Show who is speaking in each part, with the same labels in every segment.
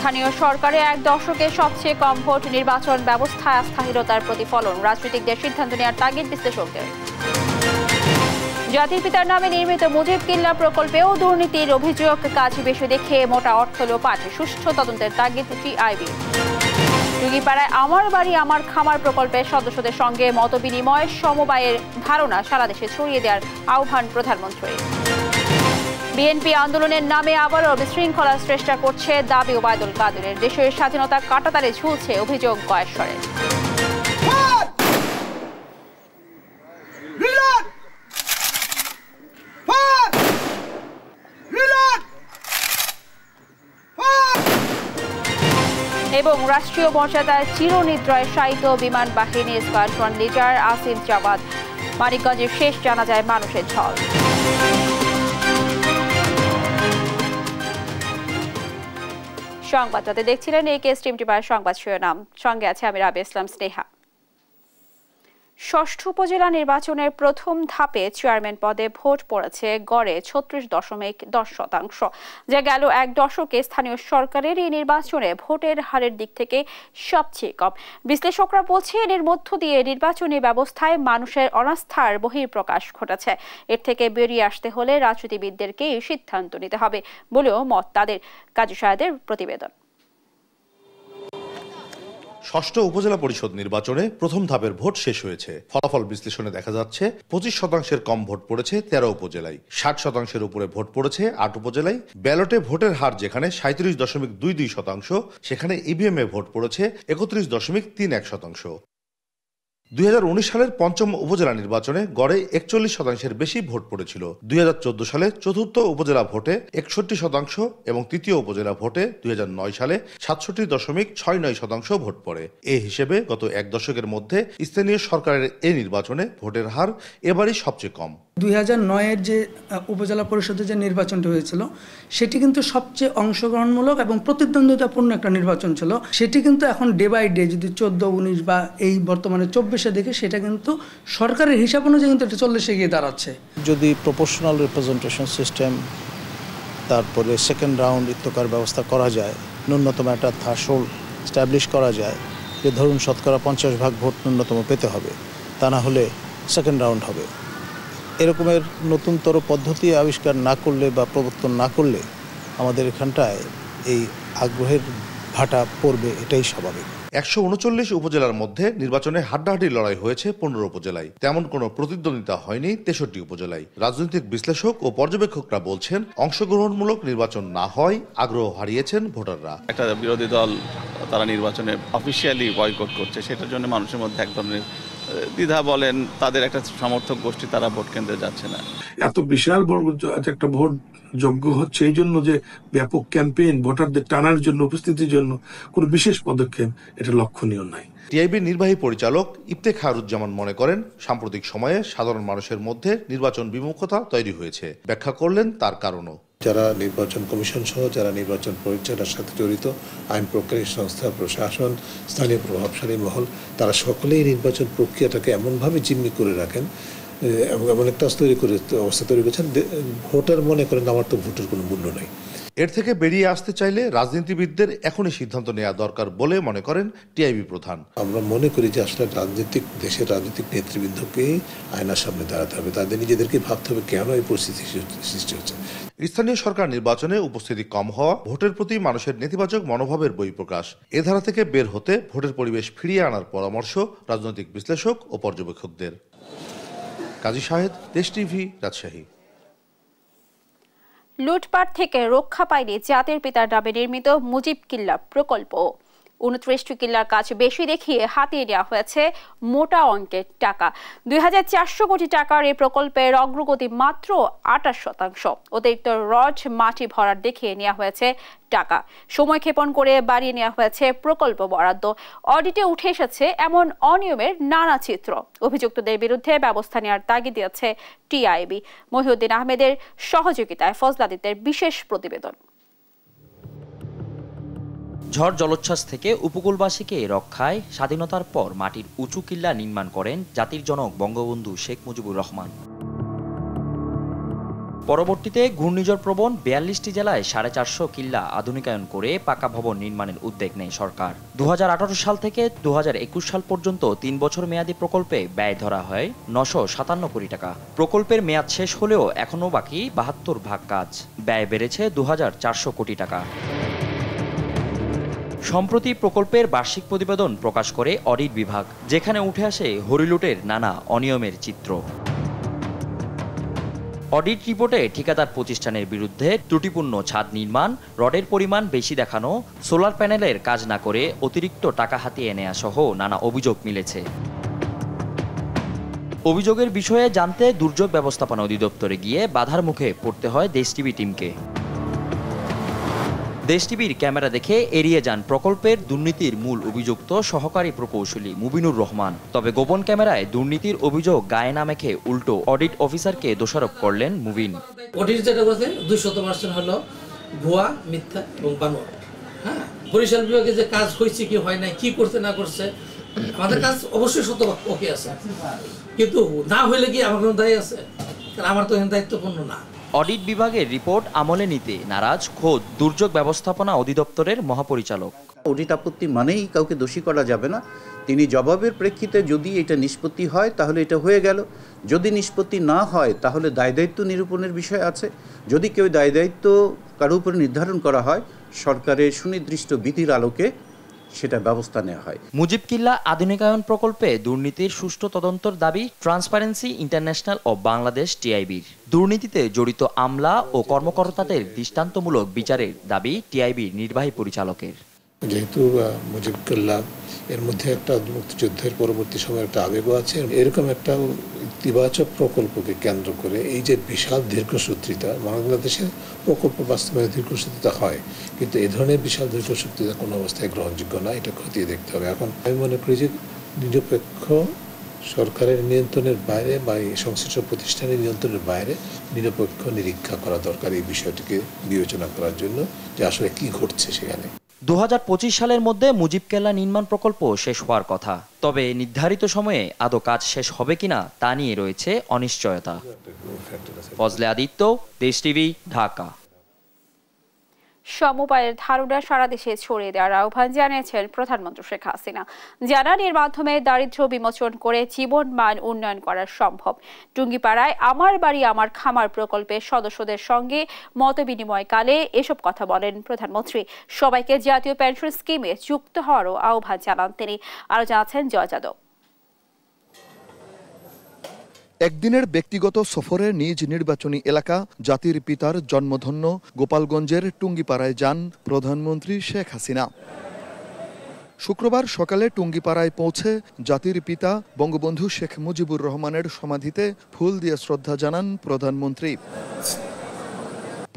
Speaker 1: স্থানীয় সরকারে এক দশকে সবচেয়ে কম ভোট, নির্বাচন ব্যবস্থায় অস্থিরতার প্রতিফলন, রাজনীতিকদের সিদ্ধান্ত নেওয়ার তাগিদ বিশ্লেষকদের। জাতির পিতার নামে নির্মিত মুজিব কিল্লা প্রকল্পেও দুর্নীতির অভিযোগ, কাজ বেশি দেখে মোটা অর্থ লোপাট, সুষ্ঠু তদন্তের তাগিদ টিআইবি। টুঙ্গিপাড়ায় আমার বাড়ি আমার খামার প্রকল্পের সদস্যদের সঙ্গে মতবিনিময়, সমবায়ের ধারণা সারা দেশে ছড়িয়ে দেওয়ার আহ্বান প্রধানমন্ত্রীর। বিএনপি আন্দোলনের নামে আবারও বিশৃঙ্খলার চেষ্টা করছে, দাবি ওবায়দুল কাদেরের। দেশের স্বাধীনতা কাঁটাতারে ঝুলছে, অভিযোগ গয়েশ্বরের। এবং রাষ্ট্রীয় মর্যাদায় চিরনিদ্রায় শায়িত বিমান বাহিনী স্কোয়াড্রন লিডার আসিফ জামাত, মানিকগঞ্জের শেষ জানাজায় মানুষের ঝড়। সংবাদ যাতে দেখছিলেন এই কেস টিমটি সংবাদ শিরোনাম, সঙ্গে আছে আমি রাবি ইসলাম স্নেহা। ষষ্ঠ উপজেলা নির্বাচনের প্রথম ধাপে চেয়ারম্যান পদে ভোট পড়েছে গড়ে 36.10%, যা গেল এক দশকে স্থানীয় সরকারের এই নির্বাচনে ভোটের হারের দিক থেকে সবচেয়ে কম। বিশ্লেষকরা বলছেন এর মধ্য দিয়ে নির্বাচনী ব্যবস্থায় মানুষের অনাস্থার বহিঃপ্রকাশ ঘটেছে। এর থেকে বেরিয়ে আসতে হলে রাজনীতিবিদদেরকেই সিদ্ধান্ত নিতে হবে বলেও মত তাদের। কাজী সাহেদের প্রতিবেদন।
Speaker 2: ষষ্ঠ উপজেলা পরিষদ নির্বাচনে প্রথম ধাপের ভোট শেষ হয়েছে। ফলাফল বিশ্লেষণে দেখা যাচ্ছে 25% কম ভোট পড়েছে 13 উপজেলায়, 60% উপরে ভোট পড়েছে 8 উপজেলায়। ব্যালটে ভোটের হার যেখানে 37.22%, সেখানে ইভিএম এ ভোট পড়েছে 31.31%। 2019 সালের পঞ্চম উপজেলা নির্বাচনে গড়ে 41% বেশি ভোট পড়েছিল। 2014 সালে চতুর্থ উপজেলা ভোটে 61% এবং তৃতীয় উপজেলা ভোটে 2009 সালে 67.69% ভোট পড়ে। এ হিসেবে গত এক দশকের মধ্যে স্থানীয় সরকারের এই নির্বাচনে ভোটের হার এবারই সবচেয়ে কম।
Speaker 3: 2009-এর যে উপজেলা পরিষদের যে নির্বাচনটি হয়েছিল সেটি কিন্তু সবচেয়ে অংশগ্রহণমূলক এবং প্রতিদ্বন্দ্বিতাপূর্ণ একটা নির্বাচন ছিল। সেটি কিন্তু এখন ডে বাই ডে যদি 14, 19 বা এই বর্তমানে 24-এ দেখে, সেটা কিন্তু সরকারের হিসাব অনুযায়ী কিন্তু এটা 40-এ গিয়ে দাঁড়াচ্ছে।
Speaker 4: যদি প্রপোর্শনাল রিপ্রেজেন্টেশন সিস্টেম, তারপরে সেকেন্ড রাউন্ড ইত্তকার ব্যবস্থা করা যায়, ন্যূনতম একটা থ্রেশহোল্ড স্ট্যাবলিশ করা যায় যে ধরুন 50% ভোট ন্যূনতম পেতে হবে, তা না হলে সেকেন্ড রাউন্ড হবে। এরকমের নতুনতর পদ্ধতি আবিষ্কার না করলে বা প্রবর্তন না করলে আমাদের এখানটায় এই আগ্রহের ভাটা পড়বে, এটাই স্বাভাবিক।
Speaker 2: 139 উপজেলার মধ্যে নির্বাচনে হাড্ডাহাড্ডি লড়াই হয়েছে 15 উপজেলায়, তেমন কোনো প্রতিদ্বন্দ্বিতা হয়নি 63 উপজেলায়। রাজনৈতিক বিশ্লেষক ও পর্যবেক্ষকরা বলছেন অংশগ্রহণমূলক নির্বাচন না হয় আগ্রহ হারিয়েছেন ভোটাররা।
Speaker 5: একটা বিরোধী দল তারা নির্বাচনে অফিসিয়ালি বয়কট করছে, সেটার জন্য মানুষের মধ্যে এক ধরনের দ্বিধা বলেন, তাদের একটা সমর্থক গোষ্ঠী তারা ভোট কেন্দ্রে যাচ্ছে না।
Speaker 6: এত বিশাল বড় একটা ভোট যোগ্য হচ্ছে এই জন্য যে ব্যাপক ক্যাম্পেইন, ভোটারদের টানার জন্য, উপস্থিতির জন্য কোনো বিশেষ পদক্ষেপ এটা লক্ষণীয় নাই।
Speaker 2: টিআইবির নির্বাহী পরিচালক ইফতেখারুজ্জামান মনে করেন সাম্প্রতিক সময়ে সাধারণ মানুষের মধ্যে নির্বাচন বিমুখতা তৈরি হয়েছে। ব্যাখ্যা করলেন তার কারণও।
Speaker 7: যারা নির্বাচন কমিশন সহ যারা নির্বাচন পরিচালনার সাথে জড়িত, আইন প্রক্রিয়া সংস্থা, প্রশাসন, স্থানীয় প্রভাবশালী মহল, তারা সকলেই নির্বাচন প্রক্রিয়াটাকে এমনভাবে জিম্মি করে রাখেন এবং এমন একটা অবস্থা তৈরি করেছেন, ভোটার মনে করেন আমার তো ভোটের কোনো মূল্য নাই।
Speaker 2: এর থেকে বেরিয়ে আসতে চাইলে রাজনীতিবিদদের এখনই সিদ্ধান্ত নেওয়া দরকার বলে মনে করেন টিআইবি প্রধান।
Speaker 7: আমরা মনে করি যে আসলে দেশের রাজনৈতিক নেতৃবৃন্দকেই আয়নার সামনে দাঁড়াতে হবে, তাদের নিজেদেরকে ভাবতে হবে কেন এই পরিস্থিতি সৃষ্টি হচ্ছে।
Speaker 2: স্থানীয় সরকার নির্বাচনে উপস্থিতি কম হওয়া, ভোটের প্রতি মানুষের নেতিবাচক মনোভাবের বহিঃপ্রকাশ, এ ধারা থেকে বের হতে ভোটের পরিবেশ ফিরিয়ে আনার পরামর্শ রাজনৈতিক বিশ্লেষক ও পর্যবেক্ষকদের। কাজী সাহেদ, দেশ টিভি, রাজশাহী।
Speaker 1: লুটপাট থেকে রক্ষা পায়নি জাতির পিতার নামে নির্মিত মুজিব কিল্লা প্রকল্প। 29টি কিল্লার কাজ বেশি দেখিয়ে হাতিয়ে নেওয়া হয়েছে মোটা অঙ্কের টাকা। 2400 কোটি টাকার এই প্রকল্পের অগ্রগতি মাত্র 28%। অতিরিক্ত রড, মাটি ভরাট দেখিয়ে নেওয়া হয়েছে টাকা। সময় ক্ষেপণ করে বাড়িয়ে নেওয়া হয়েছে প্রকল্প বরাদ্দ। অডিটে উঠে এসেছে এমন অনিয়মের নানা চিত্র। অভিযুক্তদের বিরুদ্ধে ব্যবস্থা নেওয়ার তাগিদ দিয়েছে টিআইবি। মহিউদ্দিন আহমেদের সহযোগিতায় ফজলাদিতের বিশেষ প্রতিবেদন।
Speaker 8: ঝড় জলোচ্ছ্বাস থেকে উপকূলবাসীকে রক্ষায় স্বাধীনতার পর মাটির উঁচু কিল্লা নির্মাণ করেন জাতির জনক বঙ্গবন্ধু শেখ মুজিবুর রহমান। পরবর্তীতে ঘূর্ণিঝড় প্রবণ ৪২টি জেলায় 450 কিল্লা আধুনিকায়ন করে পাকা ভবন নির্মাণের উদ্যোগ নেয় সরকার। 2018 সাল থেকে 2021 সাল পর্যন্ত 3 বছর মেয়াদী প্রকল্পে ব্যয় ধরা হয় 957 কোটি টাকা। প্রকল্পের মেয়াদ শেষ হলেও এখনও বাকি 72 ভাগ কাজ। ব্যয় বেড়েছে 2400 কোটি টাকা। সম্প্রতি প্রকল্পের বার্ষিক প্রতিবেদন প্রকাশ করে অডিট বিভাগ, যেখানে উঠে আসে হরিলুটের নানা অনিয়মের চিত্র। অডিট রিপোর্টে ঠিকাদার প্রতিষ্ঠানের বিরুদ্ধে ত্রুটিপূর্ণ ছাদ নির্মাণ, রডের পরিমাণ বেশি দেখানো, সোলার প্যানেলের কাজ না করে অতিরিক্ত টাকা হাতিয়ে নেওয়া সহ নানা অভিযোগ মিলেছে। অভিযোগের বিষয়ে জানতে দুর্যোগ ব্যবস্থাপনা অধিদপ্তরে গিয়ে বাধার মুখে পড়তে হয় দেশ টিভি টিমকে। দেশ টিভির ক্যামেরা দেখে এড়িয়ে যান প্রকল্পের দুর্নীতির মূল অভিযুক্ত সহকারী প্রকৌশলী মুবিনুর রহমান। তবে গোপন ক্যামেরায় দুর্নীতির অভিযোগ গায়ে না মেখে উল্টো অডিট অফিসারকে দোষারোপ করলেন মুবিন।
Speaker 9: অডিট যেটা করেছে 200% হলো ভুয়া, মিথ্যা এবং বানোয়াট। হ্যাঁ, বরিশাল বিভাগে যে কাজ হয়েছে কি হয় নাই, কি করতে না করছে, আমাদের কাজ অবশ্যই সত্য ওকে আছে, কিন্তু না হইলে কি আমার কোনো দায়ী আছে? কারণ আমার তো এখানে দায়িত্বপূর্ণ না।
Speaker 8: অডিট বিভাগের রিপোর্ট আমলে নিতে নারাজ খোদ দুর্যোগ ব্যবস্থাপনা অধিদপ্তরের মহাপরিচালক।
Speaker 10: অডিট আপত্তি মানেই কাউকে দোষী করা যাবে না। তিনি জবাবের প্রেক্ষিতে যদি এটা নিষ্পত্তি হয় তাহলে এটা হয়ে গেল, যদি নিষ্পত্তি না হয় তাহলে দায় দায়িত্ব নিরূপণের বিষয় আছে। যদি কেউ দায় দায়িত্ব কারো উপরে নির্ধারণ করা হয়, সরকারের সুনির্দিষ্ট বিধির আলোকে সেটা ব্যবস্থা নেওয়া হয়।
Speaker 8: মুজিব কিল্লা আধুনিকায়ন প্রকল্পে দুর্নীতির সুষ্ঠু তদন্তের দাবি ট্রান্সপারেন্সি ইন্টারন্যাশনাল ও বাংলাদেশ টিআইবির। দুর্নীতিতে জড়িত আমলা ও কর্মকর্তাদের দৃষ্টান্তমূলক বিচারের দাবি টিআইবির নির্বাহী পরিচালকের।
Speaker 7: যেহেতু মুজিব কিল্লা এর মধ্যে একটা মুক্তিযুদ্ধের পরবর্তী সময়ের একটা আবেগও আছে, এরকম একটা ইতিবাচক প্রকল্পকে কেন্দ্র করে এই যে বিশাল দীর্ঘসূত্রিতা, বাংলাদেশের প্রকল্প বাস্তবায়নে দীর্ঘসূত্রিতা হয়, কিন্তু এ ধরনের বিশাল দীর্ঘসূত্রিতা কোনো অবস্থায় গ্রহণযোগ্য না। এটা খতিয়ে দেখতে হবে। এখন আমি মনে করি যে নিরপেক্ষ সরকারের নিয়ন্ত্রণের বাইরে বা এই সংশ্লিষ্ট প্রতিষ্ঠানের নিয়ন্ত্রণের বাইরে নিরপেক্ষ নিরীক্ষা করা দরকার এই বিষয়টিকে বিবেচনা করার জন্য যে আসলে কি ঘটছে সেখানে।
Speaker 8: 2025 সালের মধ্যে মুজিব কিল্লা নির্মাণ প্রকল্প শেষ হওয়ার কথা, তবে নির্ধারিত সময়ে আদৌ কাজ শেষ হবে কিনা তা নিয়ে রয়েছে অনিশ্চয়তা। ফজলে আদিত্য, দেশ টিভি, ঢাকা।
Speaker 1: সমবায়ের ধারণা সারা দেশে ছড়িয়ে দেওয়ার আহ্বান জানিয়েছেন প্রধানমন্ত্রী শেখ হাসিনা। জানান এর মাধ্যমে দারিদ্র্য বিমোচন করে জীবন মান উন্নয়ন করা সম্ভব। টুঙ্গিপাড়ায় আমার বাড়ি আমার খামার প্রকল্পের সদস্যদের সঙ্গে মতবিনিময়কালে এসব কথা বলেন প্রধানমন্ত্রী। সবাইকে জাতীয় পেনশন স্কিমে যুক্ত হওয়ারও আহ্বান জানান তিনি। আরো জানাচ্ছেন জয় যাদব।
Speaker 11: একদিনের ব্যক্তিগত সফরে নিজ নির্বাচনী এলাকা জাতির পিতার জন্মধন্য গোপালগঞ্জের টুঙ্গিপাড়ায় যান প্রধানমন্ত্রী শেখ হাসিনা। শুক্রবার সকালে টুঙ্গিপাড়ায় পৌঁছে জাতির পিতা বঙ্গবন্ধু শেখ মুজিবুর রহমানের সমাধিতে ফুল দিয়ে শ্রদ্ধা জানান প্রধানমন্ত্রী।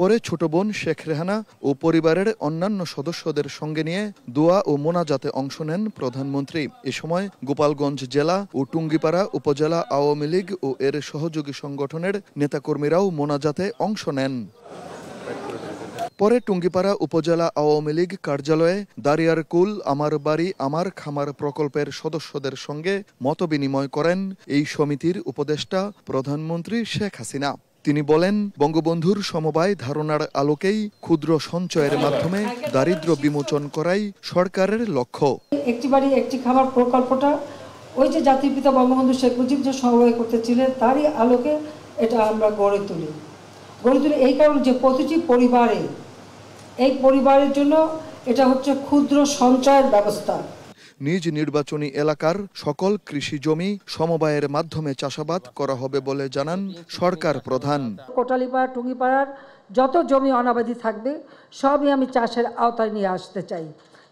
Speaker 11: পরে ছোট বোন শেখ রেহানা ও পরিবারের অন্যান্য সদস্যদের সঙ্গে নিয়ে দোয়া ও মোনাজাতে অংশ নেন প্রধানমন্ত্রী। এ সময় গোপালগঞ্জ জেলা ও টুঙ্গিপাড়া উপজেলা আওয়ামী লীগ ও এর সহযোগী সংগঠনের নেতাকর্মীরাও মোনাজাতে অংশ নেন। পরে টুঙ্গিপাড়া উপজেলা আওয়ামী লীগ কার্যালয়ে দারিয়ার কুল আমার বাড়ি আমার খামার প্রকল্পের সদস্যদের সঙ্গে মতবিনিময় করেন এই সমিতির উপদেষ্টা প্রধানমন্ত্রী শেখ হাসিনা। তিনি বলেন, বঙ্গবন্ধুর সমবায় ধারণার আলোকেই ক্ষুদ্র সঞ্চয়ের মাধ্যমে দারিদ্র্য বিমোচন করাই সরকারের লক্ষ্য।
Speaker 12: একটি বাড়ি একটি খামার প্রকল্পটা ওই যে জাতির পিতা বঙ্গবন্ধু শেখ মুজিব যে সমবায় করতেছিলেন তারই আলোকে এটা আমরা গড়ে তুলি এই কারণে যে প্রতিটি পরিবারে এই পরিবারের জন্য এটা হচ্ছে ক্ষুদ্র সঞ্চয়ের ব্যবস্থা।
Speaker 11: নিজ নির্বাচনী এলাকার সকল কৃষি জমি সমবায়ের মাধ্যমে চাষাবাদ করা হবে বলে জানান সরকার প্রধান।
Speaker 12: কোটালীপাড়া টুঙ্গিপাড়ার যত জমি অনাবাদি থাকবে সবই আমি চাষের আওতায় নিয়ে আসতে চাই।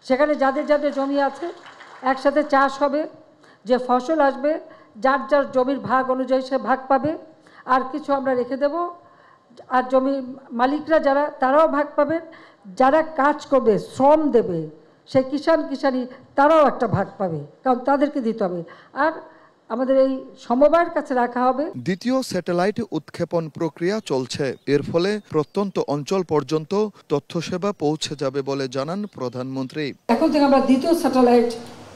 Speaker 12: সেখানে যাদের যাদের জমি আছে একসাথে চাষ হবে, যে ফসল আসবে যার যার জমির ভাগ অনুযায়ী সে ভাগ পাবে, আর কিছু আমরা রেখে দেব, আর জমির মালিকরা যারা তারাও ভাগ পাবেন, যারা কাজ করবে শ্রম দেবে সে কিষানি তারাও একটা ভাগ পাবে, কারণ তাদেরকে দিতে হবে। আর আমাদের এই সমবায়ের কাছে রাখা হবে।
Speaker 11: দ্বিতীয় স্যাটেলাইট উৎক্ষেপণ প্রক্রিয়া চলছে, এর ফলে প্রত্যন্ত অঞ্চল পর্যন্ত তথ্য সেবা পৌঁছে যাবে বলে জানান প্রধানমন্ত্রী।
Speaker 12: এখন থেকে আমরা দ্বিতীয় স্যাটেলাইট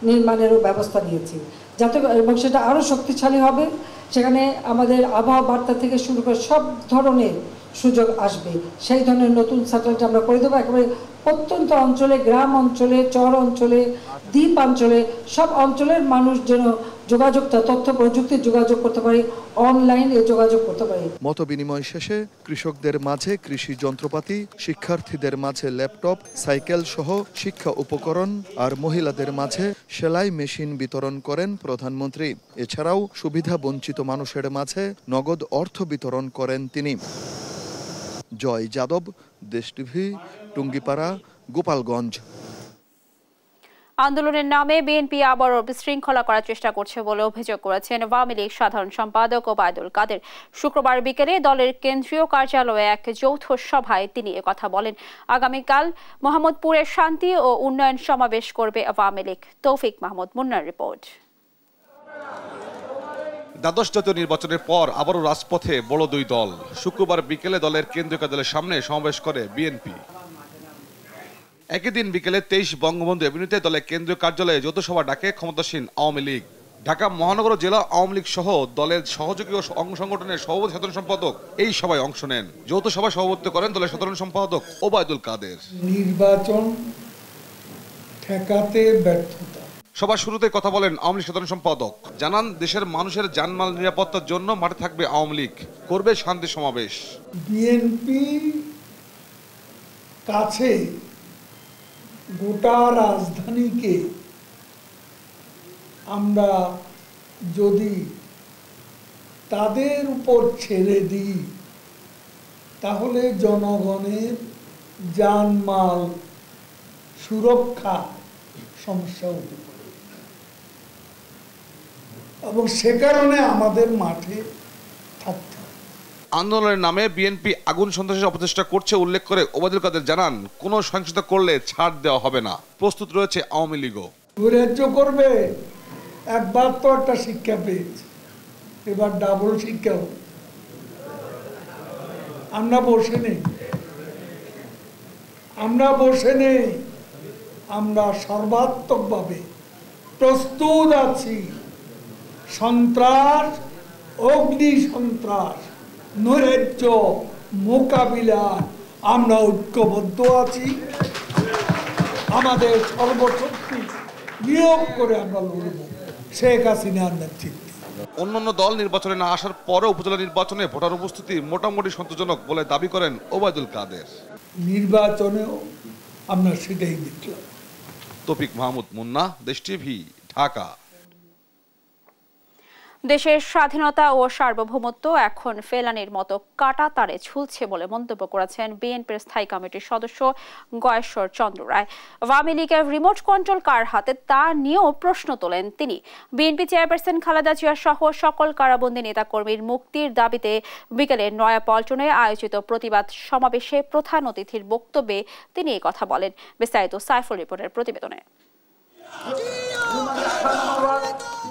Speaker 12: নির্মাণেরও ব্যবস্থা নিয়েছি, যাতে এবং সেটা আরও শক্তিশালী হবে। সেখানে আমাদের আবহাওয়া বার্তা থেকে শুরু করে সব ধরনের সুযোগ আসবে। সেই ধরনের নতুন স্যাটেলাইট আমরা করে দেবো। একেবারে প্রত্যন্ত অঞ্চলে, গ্রাম অঞ্চলে, চর অঞ্চলে, দ্বীপ অঞ্চলে, সব অঞ্চলের মানুষ যেন যোগাযোগটা, তথ্য প্রযুক্তির যোগাযোগ করতে পারে, অনলাইনে যোগাযোগ করতে পারে।
Speaker 11: মত বিনিময় শেষে কৃষকদের মাঝে কৃষি যন্ত্রপাতি, শিক্ষার্থীদের মাঝে ল্যাপটপ, সাইকেল সহ শিক্ষা উপকরণ আর মহিলাদের মাঝে সেলাই মেশিন বিতরণ করেন প্রধানমন্ত্রী। এছাড়াও সুবিধা বঞ্চিত মানুষের মাঝে নগদ অর্থ বিতরণ করেন তিনি। জয় যাদব, দেশ টিভি, টুঙ্গিপাড়া, গোপালগঞ্জ।
Speaker 1: আন্দোলনের নামে বিএনপি আবারও বিশৃঙ্খলা করার চেষ্টা করছে বলে অভিযোগ করেছেন আওয়ামী লীগ সাধারণ সম্পাদক ওবায়দুল কাদের। শুক্রবার বিকেলে দলের কেন্দ্রীয় কার্যালয়ে এক যৌথ সভায় তিনি একথা বলেন। আগামীকাল মোহাম্মদপুরে শান্তি ও উন্নয়ন সমাবেশ করবে আওয়ামী লীগ। তৌফিক মাহমুদ মুন্নার রিপোর্ট।
Speaker 13: দ্বাদশ জাতীয় নির্বাচনের পর আবারও রাজপথে বড় দুই দল। শুক্রবার বিকেলে দলের কেন্দ্রীয় কার্যালয়ের সামনে সমাবেশ করে বিএনপি। একই দিন বিকেলে 23 বঙ্গবন্ধু এভিনিউতে দলের কেন্দ্রীয় কার্যালয়ে যৌথ সভা ডাকে ক্ষমতাসীন আওয়ামী লীগ। ঢাকা মহানগর জেলা আওয়ামী লীগ সহ দলের সহযোগী ও অঙ্গ সংগঠনের সভাপতি সাধারণ সম্পাদক এই সভায় অংশ নেন। যৌথ সভায় সভাপতিত্ব করেন দলের সাধারণ সম্পাদক ওবায়দুল কাদের।
Speaker 14: নির্বাচন ঠেকাতে ব্যর্থতা।
Speaker 13: সবার শুরুতে কথা বলেন আওয়ামী লীগ সাধারণ সম্পাদক, জানান দেশের মানুষের জানমাল নিরাপত্তার জন্য মাঠে থাকবে আওয়ামী লীগ, করবে শান্তি সমাবেশ।
Speaker 14: বিএনপি কাছে গোটা রাজধানীকে আমরা যদি তাদের উপর ছেড়ে দিই তাহলে জনগণের জানমাল সুরক্ষা সমস্যা হতে পারে এবং সে কারণে আমাদের মাঠে থাকতে হবে।
Speaker 13: আন্দোলনের নামে বিএনপি আগুন সন্ত্রাসের অপচেষ্টা করছে উল্লেখ করে ওবায়দুল কাদের জানান, কোনো সহিংসতা করলে ছাড় দেওয়া হবে না, প্রস্তুত রয়েছে আওয়ামী লীগও।
Speaker 14: নৈরাজ্য করবে, একবার তো একটা শিক্ষা পেয়েছে, এবার ডাবল শিক্ষা হবে। আমরা বসে নেই, আমরা সর্বাত্মকভাবে প্রস্তুত আছি। সন্ত্রাস, অগ্নি সন্ত্রাস, নৈরাজ্য মোকাবিলা আমরা ঐক্যবদ্ধ আছি। আমাদের সর্বশক্তি নিয়োগ করে আমরা লড়ব শেখ হাসিনার নেতৃত্বে।
Speaker 13: অন্যান্য দল নির্বাচনে না আসার পরে উপজেলা নির্বাচনে ভোটার উপস্থিতি মোটামুটি সন্তোষজনক বলে দাবি করেন ওবায়দুল কাদের।
Speaker 14: নির্বাচনেও আমরা সেটাই দেখলাম।
Speaker 13: তৌফিক মাহমুদ মুন্না, দেশ টিভি, ঢাকা।
Speaker 1: দেশের স্বাধীনতা ও সার্বভৌমত্ব এখন ফেলানির মতো কাটা তারে ঝুলছে বলে মন্তব্য করেছেন বিএনপির স্থায়ী কমিটির সদস্য গয়েশ্বর চন্দ্র রায়। আওয়ামী লীগের রিমোট কন্ট্রোল কার হাতে তা নিয়েও প্রশ্ন তোলেন তিনি। বিএনপি চেয়ারপারসন খালেদা জিয়া সহ সকল কারাবন্দী নেতাকর্মীর মুক্তির দাবিতে বিকেলে নয়াপল্টনে আয়োজিত প্রতিবাদ সমাবেশে প্রধান অতিথির বক্তব্যে তিনি এই কথা বলেন। বিস্তারিত সাইফুল রিপোর্টের প্রতিবেদনে।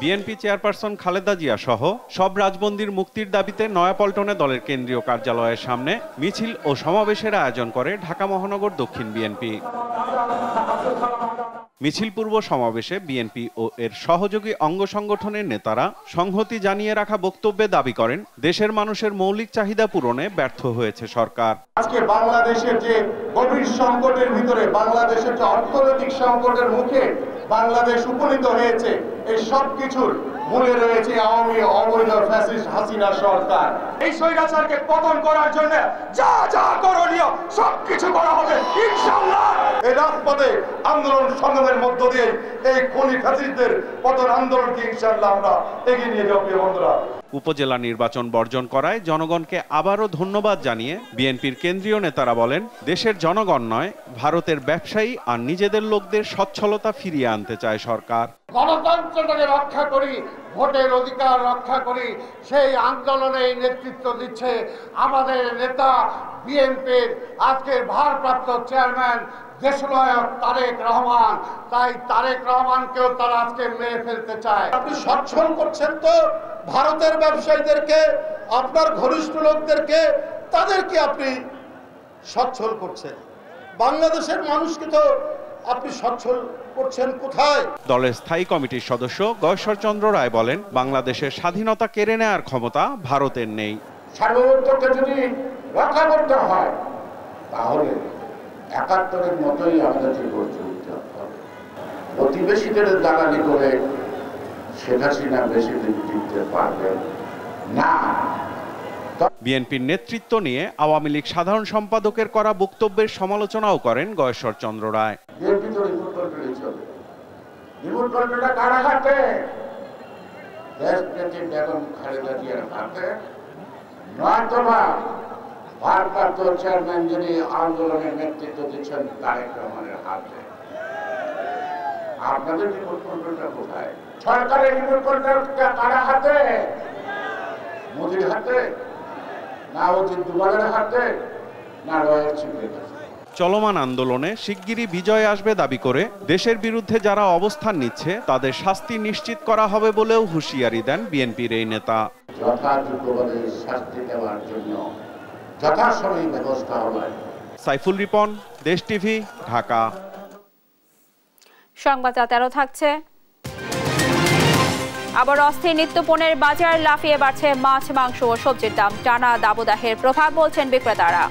Speaker 15: বিএনপি চেয়ারপারসন খালেদা জিয়া সহ সব রাজবন্দীর মুক্তির দাবিতে নয়াপল্টনে দলের কেন্দ্রীয় কার্যালয়ের সামনে মিছিল ও সমাবেশের আয়োজন করে ঢাকা মহানগর দক্ষিণ বিএনপি। মিছিল পূর্ব সমাবেশে বিএনপি ও এর সহযোগী অঙ্গ সংগঠনের নেতারা সংহতি জানিয়ে রাখা বক্তব্যে দাবি করেন, দেশের মানুষের মৌলিক চাহিদা পূরণে ব্যর্থ হয়েছে সরকার।
Speaker 16: আজকে বাংলাদেশের যে গভীর সংকটের ভিতরে, বাংলাদেশের যে অর্থনৈতিক সংকটের মুখে বাংলাদেশ উপনীত হয়েছে, এই সব কিছুর মূলে রয়েছে আওয়ামী অবৈধ ফ্যাসিস্ট হাসিনা সরকার। এই স্বৈরাচারকে পতন করার জন্য যা যা করণীয় সবকিছু করা হবে ইনশাআল্লাহ। এই রাজপথে আন্দোলন সংগ্রামের মধ্য দিয়ে এই খুনি ফ্যাসিস্টদের পতন আন্দোলনকে ইনশাআল্লাহ আমরা এগিয়ে নিয়ে যাব। প্রিয় বন্ধুরা,
Speaker 15: উপজেলা নির্বাচন বর্জন করায় জনগণকে আবারও ধন্যবাদ জানিয়ে বিএনপির কেন্দ্রীয় নেতারা বলেন, দেশের জনগণ নয়, ভারতের ব্যবসায়ী আর নিজেদের লোকদের সচ্ছলতা ফিরিয়ে আনতে চায় সরকার।
Speaker 16: গণতন্ত্রটাকে রক্ষা করি, ভোটের অধিকার রক্ষা করি, সেই আন্দোলনে নেতৃত্ব দিচ্ছে আমাদের নেতা বিএনপির আজকের ভারপ্রাপ্ত চেয়ারম্যান দেশনায়ক তারেক রহমান। তাই তারেক রহমানকেও তারা আজকে মেরে ফেলতে চায়। আপনি সচ্ছল করছেন তো ভারতের ব্যবসায়ীদেরকে, আপনার ঘনিষ্ঠ লোকদেরকে, তাদেরকে আপনি সচ্ছল করছেন। বাংলাদেশের মানুষকে তো আপনি সচ্ছল করছেন কোথায়?
Speaker 15: দলের স্থায়ী কমিটির সদস্য গয়েশ্বর চন্দ্র রায় বলেন, বাংলাদেশের স্বাধীনতা কেড়ে নেওয়ার ক্ষমতা ভারতের নেই।
Speaker 16: সার্বভৌমত্বকে যদি রক্ষা করতে হয় তাহলে ৭১-এর মতোই আমাদেরকে গড়ে তুলতে হবে। প্রতিবেশীদের দালালি করে শেখ হাসিনা বেশি দিন টিকতে পারবেন না।
Speaker 15: বিএনপির নেতৃত্ব নিয়ে আওয়ামী লীগ সাধারণ সম্পাদকের করা বক্তব্যের সমালোচনাও করেন গয়েশ্বর চন্দ্র রায়।
Speaker 16: বিএনপি তো রিমোট কন্ট্রোলে চলে, রিমোট কন্ট্রোলটা কারা হাতে? দেশনেত্রী বেগম খালেদা জিয়ার হাতে, নয়তোবা ভারপ্রাপ্ত চেয়ারম্যান যিনি আন্দোলনের নেতৃত্ব দিচ্ছেন তারেক রহমানের হাতে। আপনাদের রিমোট কন্ট্রোলটা কোথায়? সরকারের রিমোট কন্ট্রোলটা কারা হাতে? মোদির হাতে, না অজিত দুবালের হাতে, না রয়েল সিংহের হাতে?
Speaker 15: চলমান আন্দোলনে শিগগিরই বিজয় আসবে দাবি করে দেশের বিরুদ্ধে যারা অবস্থান নিচ্ছে তাদের শাস্তি নিশ্চিত করা হবে বলেও হুঁশিয়ারি দেন বিএনপির এই নেতা।
Speaker 16: যথাযোগ্যভাবে শাস্তি দেওয়ার জন্য যথাসময়ে ব্যবস্থা হবে।
Speaker 15: সাইফুল রিপন, দেশ টিভি, ঢাকা।
Speaker 1: সংবাদ 13 থাকছে। আবার অস্থির নিত্যপণ্যের বাজার, লাফিয়ে বাড়ছে মাছ, মাংস ও সবজির দাম। টানা দাবদাহের প্রভাব বলছেন বিক্রেতারা।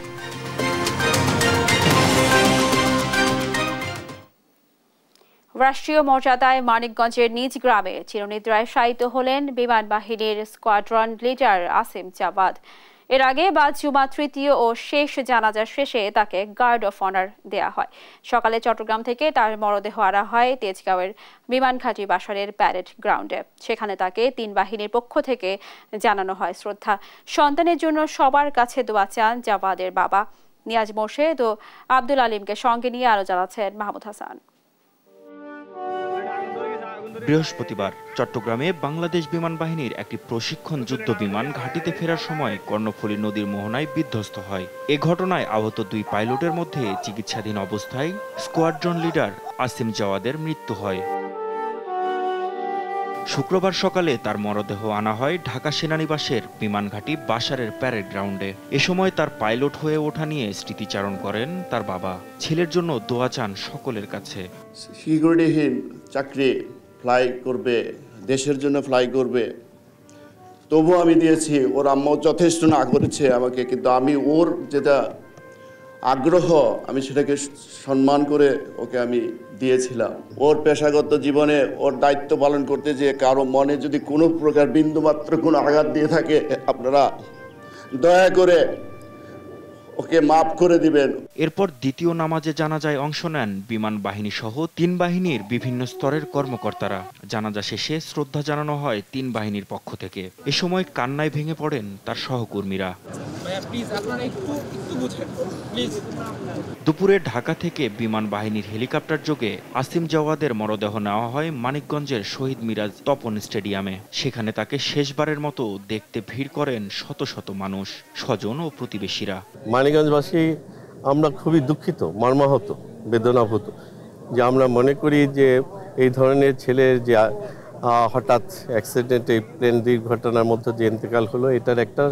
Speaker 1: রাষ্ট্রীয় মর্যাদায় মানিকগঞ্জের নিজ গ্রামে চিরনিদ্রায় শায়িত হলেন বিমান বাহিনীর স্কোয়াড্রন লিডার আসিম জাওয়াদ। এর আগে বাদ জুমা তৃতীয় ও শেষ জানাজা শেষে তাকে গার্ড অফ অনার দেয়া হয়। সকালে চট্টগ্রাম থেকে তার মরদেহ আনা হয় তেজগাঁওয়ের বিমানঘাটি বাসারের প্যারেড গ্রাউন্ডে। সেখানে তাকে ৩ বাহিনীর পক্ষ থেকে জানানো হয় শ্রদ্ধা। সন্তানের জন্য সবার কাছে দোয়া চান জাওয়াদের বাবা নিয়াজ মোর্শেদ ও আব্দুল আলিমকে সঙ্গে নিয়ে আরো জানাচ্ছেন মাহমুদ হাসান।
Speaker 8: বৃহস্পতিবার চট্টগ্রামে বাংলাদেশ বিমান বাহিনীর একটি প্রশিক্ষণ যুদ্ধ বিমান ঘাঁটিতে ফেরার সময় কর্ণফুলী নদীর মোহনায় বিধ্বস্ত হয়। এ ঘটনায় আহত 2 পাইলটের মধ্যে চিকিৎসাধীন অবস্থায় স্কোয়াড্রন লিডার আসিম জাওয়াদের মৃত্যু হয়। শুক্রবার সকালে তার মরদেহ আনা হয় ঢাকা সেনানিবাসের বিমানঘাটি বাসারের প্যারেড গ্রাউন্ডে। এ সময় তার পাইলট হয়ে ওঠা নিয়ে স্মৃতিচারণ করেন তার বাবা। ছেলের জন্য দোয়া চান সকলের কাছে।
Speaker 17: সিকিউরিটিহীন চাকরি, ফ্লাই করবে, দেশের জন্য ফ্লাই করবে, তবু আমি দিয়েছি। ওর আম্মা যথেষ্ট না করেছে আমাকে, কিন্তু আমি ওর যেটা আগ্রহ আমি সেটাকে সম্মান করে ওকে আমি দিয়েছিলাম। ওর পেশাগত জীবনে ওর দায়িত্ব পালন করতে যে কারো মনে যদি কোনো প্রকার বিন্দুমাত্র কোনো আঘাত দিয়ে থাকে, আপনারা দয়া করে ওকে মাফ করে দিবেন।
Speaker 8: এরপর দ্বিতীয় নামাজে জানাজায় অংশ নেন বিমান বাহিনী সহ 3 বাহিনীর বিভিন্ন স্তরের কর্মকর্তারা। জানাজা শেষে শ্রদ্ধা জানানো হয় 3 বাহিনীর পক্ষ থেকে। এ সময় কান্নায় ভেঙে পড়েন তার সহকর্মীরা। দুপুরে ঢাকা থেকে বিমান বাহিনীর হেলিকপ্টার যোগে আসিম জাওয়াদের মরদেহ নেওয়া হয় মানিকগঞ্জের শহীদ মিরাজ তপন স্টেডিয়ামে। সেখানে তাকে শেষবারের মতো দেখতে ভিড় করেন শত শত মানুষ, স্বজন ও প্রতিবেশীরা।
Speaker 18: মানিকগঞ্জবাসী আমরা খুবই দুঃখিত, মর্মাহত, বেদনাভূত যে আমরা মনে করি যে এই ধরনের ছেলের যে হঠাৎ অ্যাক্সিডেন্টে প্লেন দুর্ঘটনার মধ্যে যে ইন্তেকাল হলো, এটার একটা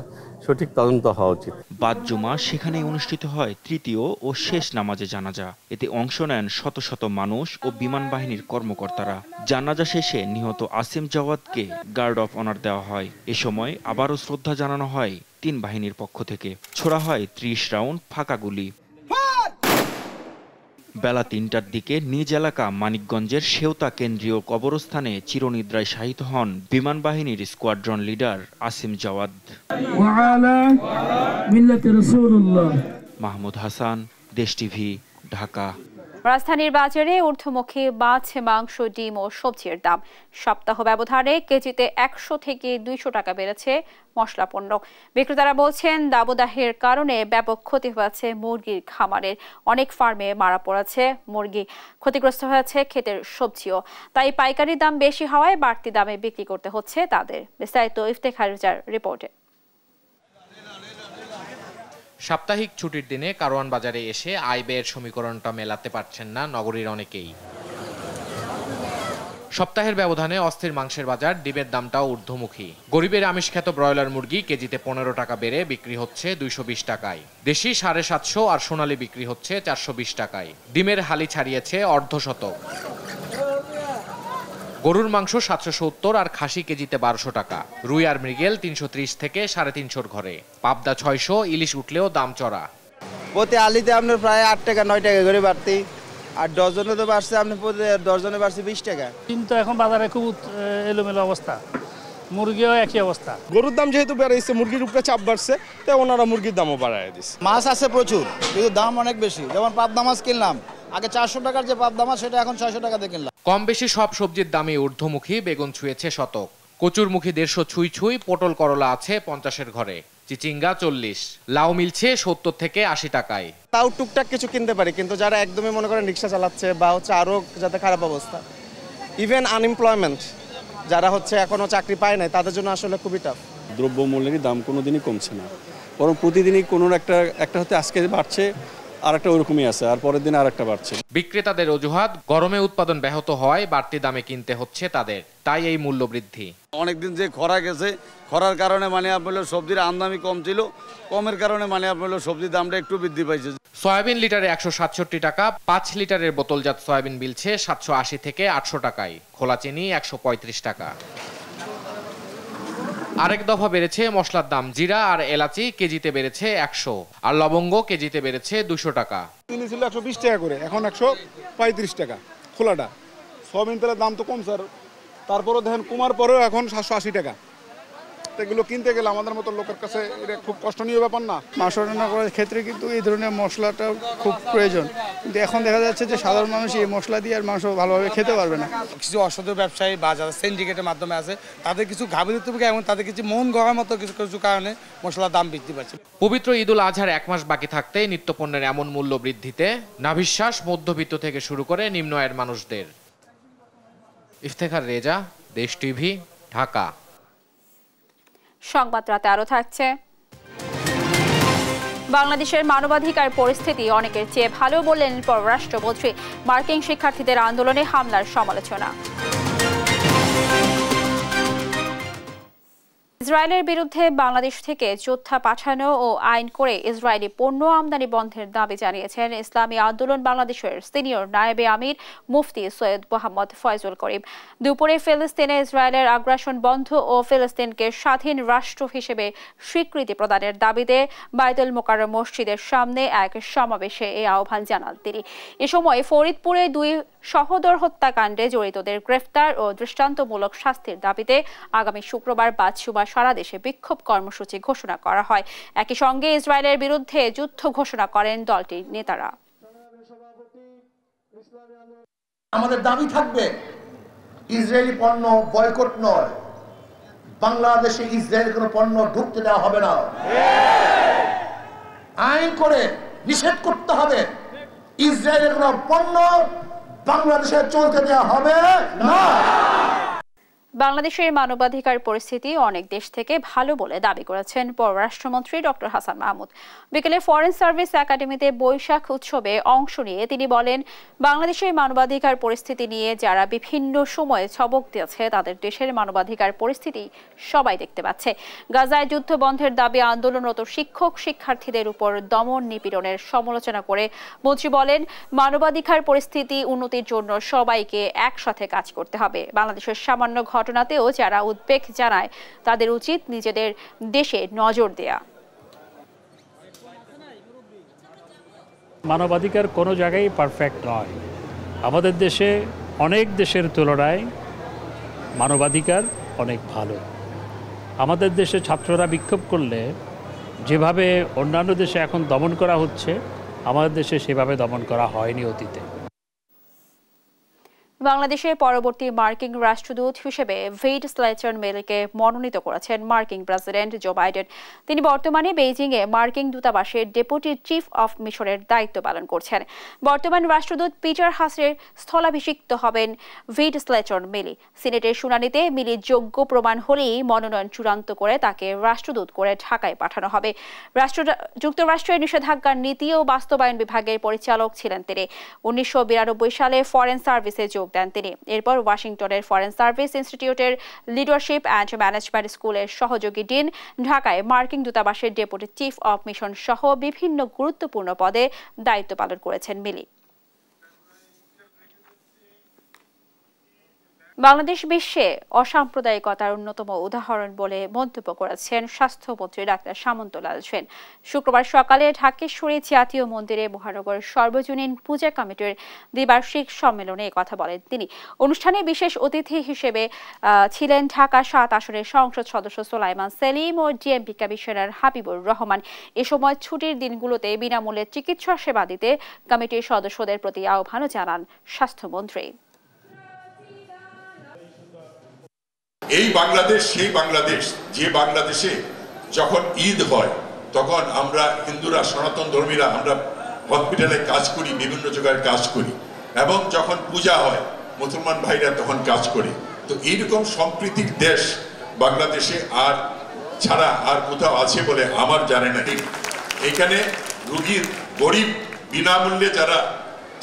Speaker 18: সঠিক তদন্ত হওয়া উচিত। বাদ জুমা সেখানে অনুষ্ঠিত হয় তৃতীয় ও শেষ নামাজে জানাজা। এতে অংশ নেন শত শত মানুষ ও বিমান বাহিনীর কর্মকর্তারা। জানাজা শেষে নিহত আসিম জাওয়াদকে গার্ড অফ অনার দেওয়া হয়। এ সময় আবারও শ্রদ্ধা জানানো হয় 3 বাহিনীর পক্ষ থেকে। ছোড়া হয় 30 রাউন্ড ফাঁকা গুলি। বেলা 3টার দিকে নিজ এলাকা মানিকগঞ্জের সেওতা কেন্দ্রীয় কবরস্থানে চিরনিদ্রায় শায়িত হন বিমান বাহিনীর squadron leader Asim Jawad. Mahmud Hasan, Desh TV, Dhaka.
Speaker 1: রাজধানীর বাজারে ঊর্ধ্বমুখী মাছ, মাংস, ডিম ও সবজির দাম। সপ্তাহ ব্যবধানে কেজিতে 100 থেকে 200 টাকা বেড়েছে মশলা পণ্য। বিক্রেতারা বলছেন দাবদাহের কারণে ব্যাপক ক্ষতি হয়েছে মুরগির খামারের। অনেক ফার্মে মারা পড়েছে মুরগি, ক্ষতিগ্রস্ত হয়েছে ক্ষেতের সবজিও। তাই পাইকারি দাম বেশি হওয়ায় বাড়তি দামে বিক্রি করতে হচ্ছে তাদের। বিস্তারিত ইফতেখার রেজার রিপোর্টে।
Speaker 19: সাপ্তাহিক ছুটির দিনে কারওয়ান বাজারে এসে আয় ব্যয়ের সমীকরণটা মেলাতে পারছেন না নগরীর অনেকেই। সপ্তাহের ব্যবধানে অস্থির মাংসের বাজার, ডিমের দামটাও ঊর্ধ্বমুখী। গরিবের আমিষখ্যাত ব্রয়লার মুরগি কেজিতে 15 টাকা বেড়ে বিক্রি হচ্ছে 220 টাকায়। দেশি 750 আর সোনালী বিক্রি হচ্ছে 420 টাকায়। ডিমের হালি ছাড়িয়েছে অর্ধশতক। গরুর মাংস 770 আর খাসি কেজিতে 1200 টাকা। রুই আর মৃগেল 330 থেকে 350 ঘরে। পাবদা 600, ইলিশ উঠলেও দাম চড়া।
Speaker 20: প্রতি আলিতে আপনার প্রায় 8 টাকা 9 টাকা করে বাড়তি, আর ডজনে তো বাড়ছে আপনি ডজনে বাড়ছে 20 টাকা।
Speaker 21: কিন্তু এখন বাজারে খুব এলোমেলো অবস্থা, মুরগিও একই অবস্থা।
Speaker 22: গরুর দাম যেহেতু বেড়েছে, মুরগির উপরে চাপ বাড়ছে, তাই ওনারা মুরগির দামও বাড়ায় দিচ্ছে।
Speaker 23: মাছ আছে প্রচুর, কিন্তু দাম অনেক বেশি। যেমন পাবদা মাছ কিনলাম আগে 400 টাকার যে পাবদা মাছ, সেটা এখন 600 টাকা দিয়ে কিনলাম।
Speaker 19: কম বেশি সব সবজির দামই ঊর্ধ্বমুখী। বেগুন ছুঁয়েছে শতক, কচুরমুখী 150 ছুঁই, পটল করলা আছে 50-এর ঘরে, চিচিঙ্গা 40, লাউ মিলছে 70 থেকে 80 টাকায়।
Speaker 22: তাও টুকটাক কিছু কিনতে পারি, কিন্তু যারা একদমই মনে করেন রিক্সা চালাচ্ছে বা হচ্ছে আরো যাতে খারাপ অবস্থা, ইভেন আনএমপ্লয়মেন্ট যারা হচ্ছে এখনো চাকরি পায় নাই, তাদের জন্য আসলে খুবই টাফ।
Speaker 24: দ্রব্যমূল্যের দাম কোনোদিনই কমছে না, বরং প্রতিদিনই কোনো একটা হতে আজকে বাড়ছে, আর একটা ওরকমই আছে, আর পরের দিন আর একটা বাড়ছে।
Speaker 19: বিক্রেতাদের অজুহাত গরমে উৎপাদন ব্যাহত হওয়ায় বাড়তি দামে কিনতে হচ্ছে তাদের, তাই এই মূল্য বৃদ্ধি।
Speaker 25: অনেকদিন যে খরা গেছে, খরার কারণে মানে আপনার সবজির আমদানি কম ছিল, কমের কারণে মানে আপনার সবজির দামটা একটু বৃদ্ধি পাইছে।
Speaker 19: সয়াবিন লিটারে 167 টাকা, 5 লিটারের বোতলজাত সয়াবিন মিলছে 780 থেকে 800 টাকায়, খোলা চিনি 135 টাকা। আরেক দফা বেড়েছে মশলার দাম। জিরা আর এলাচি কেজিতে বেড়েছে 100, আর লবঙ্গ কেজিতে বেড়েছে 200 টাকা।
Speaker 22: চিনি ছিল 120 টাকা করে, এখন 135 টাকা খোলাটা। সয়াবিন তেলের দাম তো কম স্যার, তারপরও দেখেন কমার পরেও এখন 780 টাকা। এগুলো কিনতে গেলে আমাদের মতো লোকের কাছে এটা খুব কষ্টনীয় ব্যাপার না।
Speaker 23: মাংস রান্না করার ক্ষেত্রে কিন্তু এই ধরনের মশলাটা খুব প্রয়োজন, কিন্তু এখন দেখা যাচ্ছে যে সাধারণ মানুষ এই মশলা দিয়ে আর মাংস ভালোভাবে খেতে পারবে না।
Speaker 26: কিছু অসাধু ব্যবসায়ী বা যারা সিন্ডিকেটের মাধ্যমে আছে, তাদের কিছু গাফিলতি এবং তাদের কিছু মন গড়ার মতো কিছু কারণে মশলার দাম বৃদ্ধি পাচ্ছে।
Speaker 19: পবিত্র ঈদুল আজহার 1 মাস বাকি থাকতে নিত্যপণ্যের এমন মূল্য বৃদ্ধিতে নাভিশ্বাস মধ্যবিত্ত থেকে শুরু করে নিম্ন আয়ের মানুষদের। ইফতেখার রেজা, দেশ টিভি, ঢাকা।
Speaker 1: সংবাদ রাতে আরো থাকছে। বাংলাদেশের মানবাধিকার পরিস্থিতি অনেকের চেয়ে ভালো বললেন পররাষ্ট্রমন্ত্রী। মার্কিন শিক্ষার্থীদের আন্দোলনে হামলার সমালোচনা। ইসরায়েলের বিরুদ্ধে বাংলাদেশ থেকে যোদ্ধা পাঠানো ও আইন করে ইসরায়েলি পণ্য আমদানি বন্ধের দাবি জানিয়েছেন ইসলামী আন্দোলন বাংলাদেশের সিনিয়র নায়েবে আমির মুফতি সৈয়দ মোহাম্মদ ফয়জুল করিম। দুপুরে ফিলিস্তিনে ইসরায়েলের আগ্রাসন বন্ধ ও ফিলিস্তিনকে স্বাধীন রাষ্ট্র হিসেবে স্বীকৃতি প্রদানের দাবিতে বায়তুল মোকাররম মসজিদের সামনে এক সমাবেশে এই আহ্বান জানান তিনি। এ সময় ফরিদপুরে 2 সহোদর হত্যাকাণ্ডে জড়িতদের গ্রেফতার ও দৃষ্টান্তমূলক শাস্তির দাবিতে আগামী শুক্রবার বাদশুমার সারা দেশে বিক্ষোভ কর্মসূচি ঘোষণা করা হয়। একই সঙ্গে ইসরায়েলের বিরুদ্ধে যুদ্ধ ঘোষণা করেন দলটির নেতারা।
Speaker 27: আমাদের দাবি থাকবে ইসরায়েলি পণ্য বয়কট নয়, বাংলাদেশে ইসরায়েলের কোনো পণ্য ঢুকতে দেওয়া হবে না, আইন করে নিষেধ করতে হবে। ইসরায়েলের কোনো পণ্য বাংলাদেশে চলতে দেওয়া হবে না।
Speaker 1: বাংলাদেশের মানবাধিকার পরিস্থিতি অনেক দেশ থেকে ভালো বলে দাবি করেছেন পররাষ্ট্রমন্ত্রী ডক্টর হাসান মাহমুদ। বিকেলে ফরেন সার্ভিস একাডেমিতে বৈশাখ উৎসবে অংশ নিয়ে তিনি বলেন, বাংলাদেশের মানবাধিকার পরিস্থিতি নিয়ে যারা বিভিন্ন সময়ে ছবক দিয়েছে তাদের দেশের মানবাধিকার পরিস্থিতি সবাই দেখতে পাচ্ছে। গাজায় যুদ্ধ বন্ধের দাবি আন্দোলনরত শিক্ষক শিক্ষার্থীদের উপর দমন নিপীড়নের সমালোচনা করে মন্ত্রী বলেন, মানবাধিকার পরিস্থিতি উন্নতির জন্য সবাইকে একসাথে কাজ করতে হবে। বাংলাদেশের সামান্য ঘটনাতেও যারা উদ্বেগ জানায় তাদের উচিত নিজেদের দেশে নজর দেয়া।
Speaker 21: মানবাধিকার কোনো জায়গায় পারফেক্ট নয়। আমাদের দেশে অনেক দেশের তুলনায় মানবাধিকার অনেক ভালো। আমাদের দেশে ছাত্ররা বিক্ষোভ করলে যেভাবে অন্যান্য দেশে এখন দমন করা হচ্ছে, আমাদের দেশে সেভাবে দমন করা হয়নি অতীতে।
Speaker 1: বাংলাদেশের পরবর্তী মার্কিন রাষ্ট্রদূত হিসেবে ভেইড স্লেচার মেলকে মনোনীত করেছেন মার্কিন প্রেসিডেন্ট জো বাইডেন। তিনি বর্তমানে বেইজিংয়ে মার্কিন দূতাবাসের ডেপুটি চিফ অফ মিশনের দায়িত্ব পালন করছেন। বর্তমান রাষ্ট্রদূত পিটার হাসের স্থলাভিষিক্ত হবেন ভেইড স্লেচার মেলি। সিনেটের শুনানিতে মিলি যোগ্য প্রমাণ হলেই মনোনয়ন চূড়ান্ত করে তাকে রাষ্ট্রদূত করে ঢাকায় পাঠানো হবে। যুক্তরাষ্ট্রের নিষেধাজ্ঞার নীতি ও বাস্তবায়ন বিভাগের পরিচালক ছিলেন তিনি। 1992 সালে ফরেন সার্ভিসে যোগ দেন তিনি। এরপর ওয়াশিংটনের ফরেন সার্ভিস ইনস্টিটিউটের লিডারশিপ অ্যান্ড ম্যানেজমেন্ট স্কুলের সহযোগী ডিন, ঢাকায় মার্কিন দূতাবাসের ডেপুটি চিফ অফ মিশন সহ বিভিন্ন গুরুত্বপূর্ণ পদে দায়িত্ব পালন করেছেন মিলি। বাংলাদেশ বিশ্বে অসাম্প্রদায়িকতার অন্যতম উদাহরণ বলে মন্তব্য করেছেন স্বাস্থ্যমন্ত্রী ডাক্তার সামন্তলাল সেন। শুক্রবার সকালে ঢাকেশ্বরী জাতীয় মন্দিরে মহানগর সর্বজনীন পূজা কমিটির দ্বিবার্ষিক সম্মেলনে কথা বলেন তিনি। অনুষ্ঠানে বিশেষ অতিথি হিসেবে ছিলেন ঢাকা ৭ আসনের সংসদ সদস্য সোলাইমান সেলিম ও ডিএমপি কমিশনার হাবিবুর রহমান। এ সময় ছুটির দিনগুলোতে বিনামূল্যে চিকিৎসা সেবা দিতে কমিটির সদস্যদের প্রতি আহ্বানও জানান স্বাস্থ্যমন্ত্রী।
Speaker 2: এই বাংলাদেশ সেই বাংলাদেশ যে বাংলাদেশে যখন ঈদ হয় তখন আমরা হিন্দুরা সনাতন ধর্মীরা আমরা হসপিটালে কাজ করি, বিভিন্ন জায়গায় কাজ করি, এবং যখন পূজা হয় মুসলমান ভাইরা তখন কাজ করে। তো এইরকম সম্প্রীতির দেশ বাংলাদেশে আর ছাড়া আর কোথাও আছে বলে আমার জানে না। এখানে রোগীর গরিব বিনামূল্যে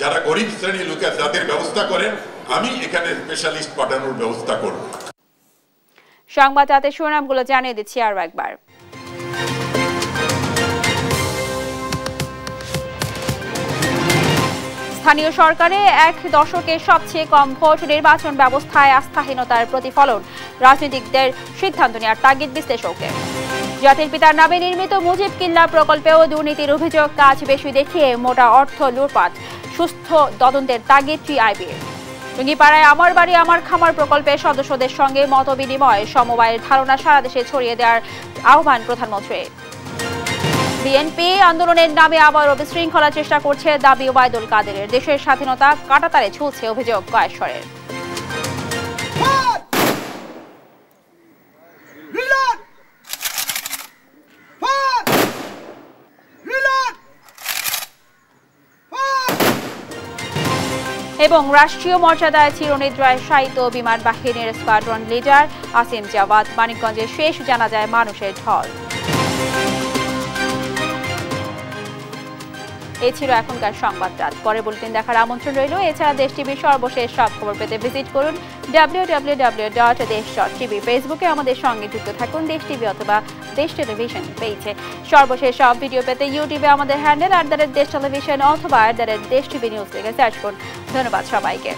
Speaker 2: যারা গরিব শ্রেণীর লোক যাদের ব্যবস্থা করেন, আমি এখানে স্পেশালিস্ট পাঠানোর ব্যবস্থা করব।
Speaker 1: সংবাদ রাতের শিরোনামগুলো জানিয়ে দিচ্ছি আরো একবার। স্থানীয় সরকারে এক দশকে সবচেয়ে কম ভোট, নির্বাচন ব্যবস্থায় আস্থাহীনতার প্রতিফলন, রাজনীতিকদের সিদ্ধান্ত নেওয়ার তাগিদ বিশ্লেষকদের। জাতির পিতার নামে নির্মিত মুজিব কিল্লা প্রকল্পেও দুর্নীতির অভিযোগ, কাজ বেশি দেখিয়ে মোটা অর্থ লুটপাট, সুস্থ তদন্তের তাগিদ টিআইবির। টুঙ্গিপাড়ায় আমার বাড়ি আমার খামার প্রকল্পের সদস্যদের সঙ্গে মতবিনিময়, সমবায়ের ধারণা সারা দেশে ছড়িয়ে দেওয়ার আহ্বান প্রধানমন্ত্রীর। বিএনপি আন্দোলনের নামে আবারও বিশৃঙ্খলার চেষ্টা করছে, দাবি ওবায়দুল কাদেরের। দেশের স্বাধীনতা কাঁটাতারে ঝুলছে, অভিযোগ কয়েশ্বরের। এবং রাষ্ট্রীয় মর্যাদায় চিরনিদ্রায় শায়িত বিমান বাহিনীর স্কোয়াড্রন লিডার আসিম জাওয়াদ, মানিকগঞ্জের শেষ জানাজায় মানুষের ঢল। এই ছিল এখনকার সংবাদ রাত। পরে বুলেটিন দেখার আমন্ত্রণ রইল। এছাড়া দেশ টিভির সর্বশেষ সব খবর পেতে ভিজিট করুন www.desh.tv। ফেসবুকে আমাদের সঙ্গে যুক্ত থাকুন দেশ টিভি অথবা দেশ টেলিভিশন পেজে। সর্বশেষ সব ভিডিও পেতে ইউটিউবে আমাদের হ্যান্ডেল @দেশ টেলিভিশন অথবা @দেশ টিভি নিউজ লিখে সার্চ করুন। ধন্যবাদ সবাইকে।